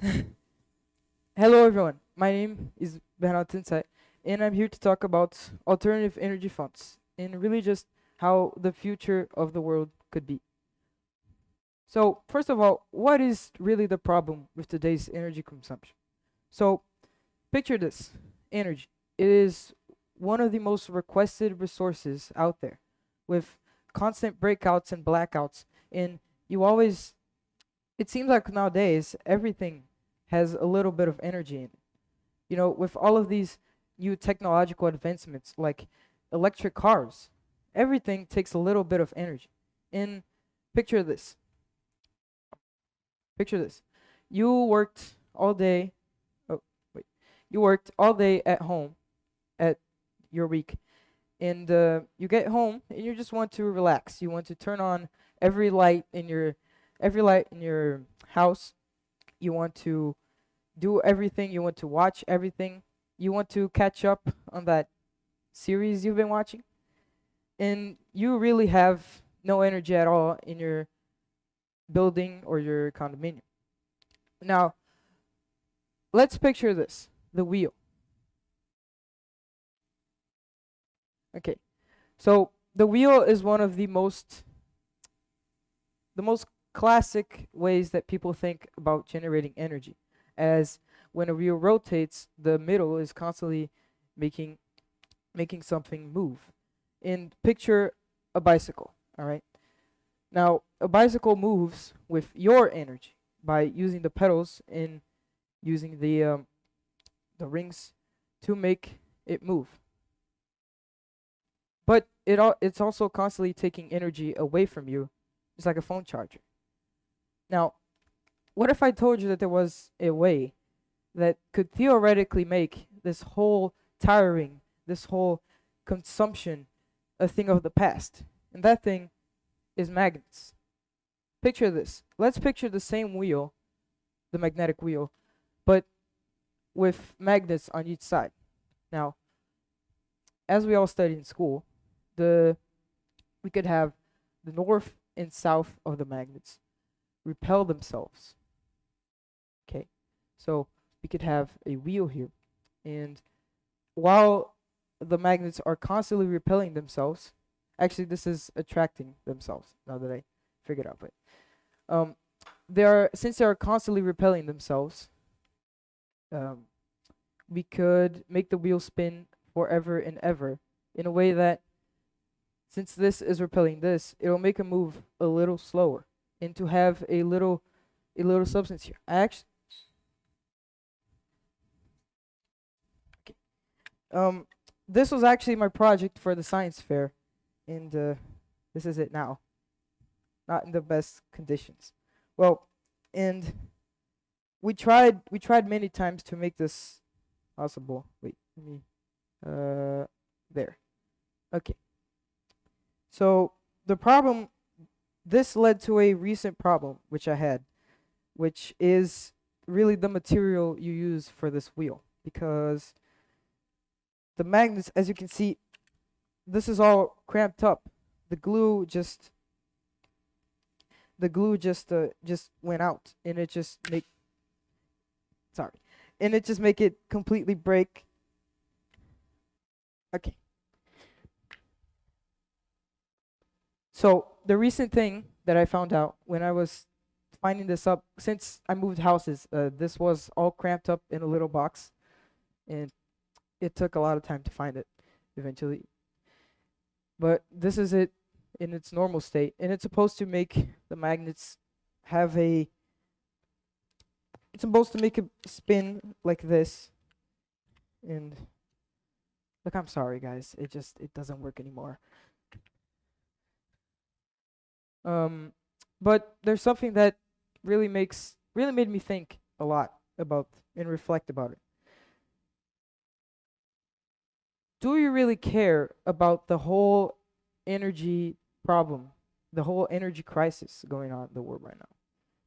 Hello, everyone. My name is Bernardo Sento Sé, and I'm here to talk about alternative energy funds and really just how the future of the world could be. So, first of all, what is really the problem with today's energy consumption? So, picture this energy. It is one of the most requested resources out there with constant breakouts and blackouts. And you always, it seems like nowadays, everything has a little bit of energy in it. With all of these new technological advancements like electric cars, everything takes a little bit of energy. And picture this. Picture this. You worked all day. Oh, wait. You worked all day at home at your week, and you get home and you just want to relax. You want to turn on every light in your every light in your house. You want to do everything. You want to watch everything. You want to catch up on that series you've been watching, and you really have no energy at all in your building or your condominium. Now, let's picture this: the wheel. Okay, so the wheel is one of the most classic ways that people think about generating energy, as when a wheel rotates, the middle is constantly making making something move. And picture a bicycle, all right? Now, a bicycle moves with your energy by using the pedals and using the rings to make it move. But it's also constantly taking energy away from you, just like a phone charger. Now, what if I told you that there was a way that could theoretically make this whole tiring, this whole consumption a thing of the past? And that thing is magnets. Picture this. Let's picture the same wheel, the magnetic wheel, but with magnets on each side. Now, as we all studied in school, the we could have the north and south of the magnets repel themselves. Okay, so we could have a wheel here, and while the magnets are constantly repelling themselves, actually this is attracting themselves. Now that I figured out, but um, since they are constantly repelling themselves, um, we could make the wheel spin forever and ever in a way that since this is repelling this, it'll make it move a little slower and to have a little substance here. I actually okay. This was actually my project for the science fair, and this is it now. Not in the best conditions. Well, and we tried many times to make this possible. Wait, let me there. Okay. So the problem this led to a recent problem which I had, which is really the material you use for this wheel because the magnets, as you can see, this is all cramped up. The glue just just went out, and it just make sorry, and it just make it completely break. Okay. So the recent thing that I found out when I was finding this up, since I moved houses, this was all cramped up in a little box, and it took a lot of time to find it eventually. But this is it in its normal state, and it's supposed to make the magnets have a. It's supposed to make it spin like this, and look, I'm sorry, guys. It doesn't work anymore. Um, but there's something that really made me think a lot about and reflect about it. Do you really care about the whole energy problem, the whole energy crisis going on in the world right now?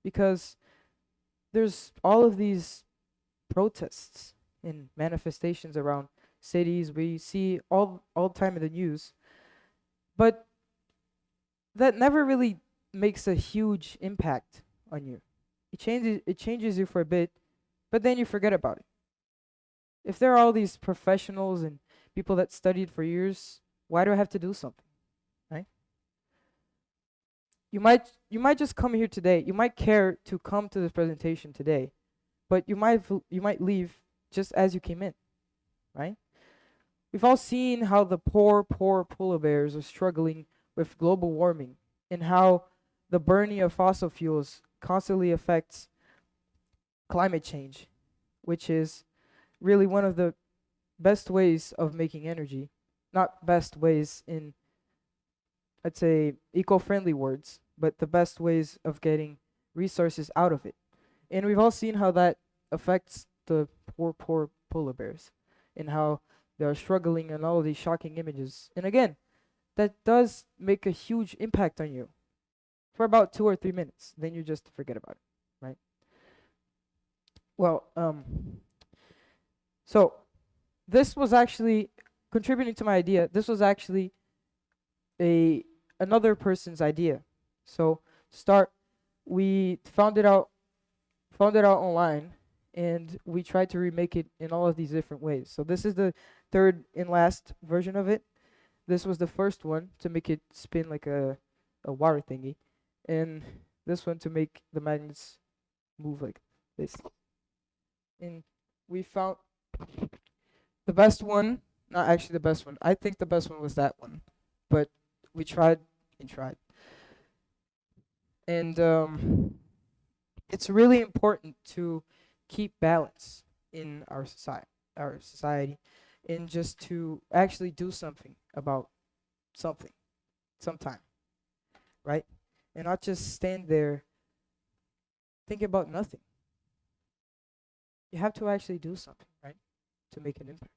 Because there's all of these protests and manifestations around cities we see all the time in the news, but that never really makes a huge impact on you. It changes you for a bit, but then you forget about it. If there are all these professionals and people that studied for years, why do I have to do something, right? You might just come here today. You might care to come to this presentation today, but you might leave just as you came in, right? We've all seen how the poor polar bears are struggling with global warming and how the burning of fossil fuels constantly affects climate change, which is really one of the best ways of making energy. Not best ways in, let's say, eco-friendly words, but the best ways of getting resources out of it. And we've all seen how that affects the poor polar bears and how they're struggling and all of these shocking images. And again, that does make a huge impact on you for about 2 or 3 minutes. Then you just forget about it, right? Well, so this was actually contributing to my idea. This was actually a another person's idea. So start, we found it out online, and we tried to remake it in all of these different ways. So this is the third and last version of it. This was the first one to make it spin like a water thingy, and this one to make the magnets move like this. And we found the best one, not actually the best one. I think the best one was that one, but we tried and tried. And it's really important to keep balance in our society, and just to actually do something about something sometime, right? And not just stand there thinking about nothing. You have to actually do something, right? To make an impact.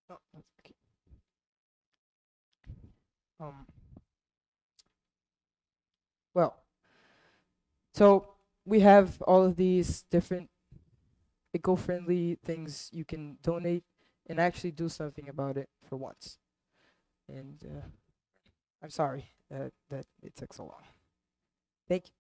Oh, that's okay. Um, well, so we have all of these different eco-friendly things you can donate and actually do something about it for once. And I'm sorry that it took so long. Thank you.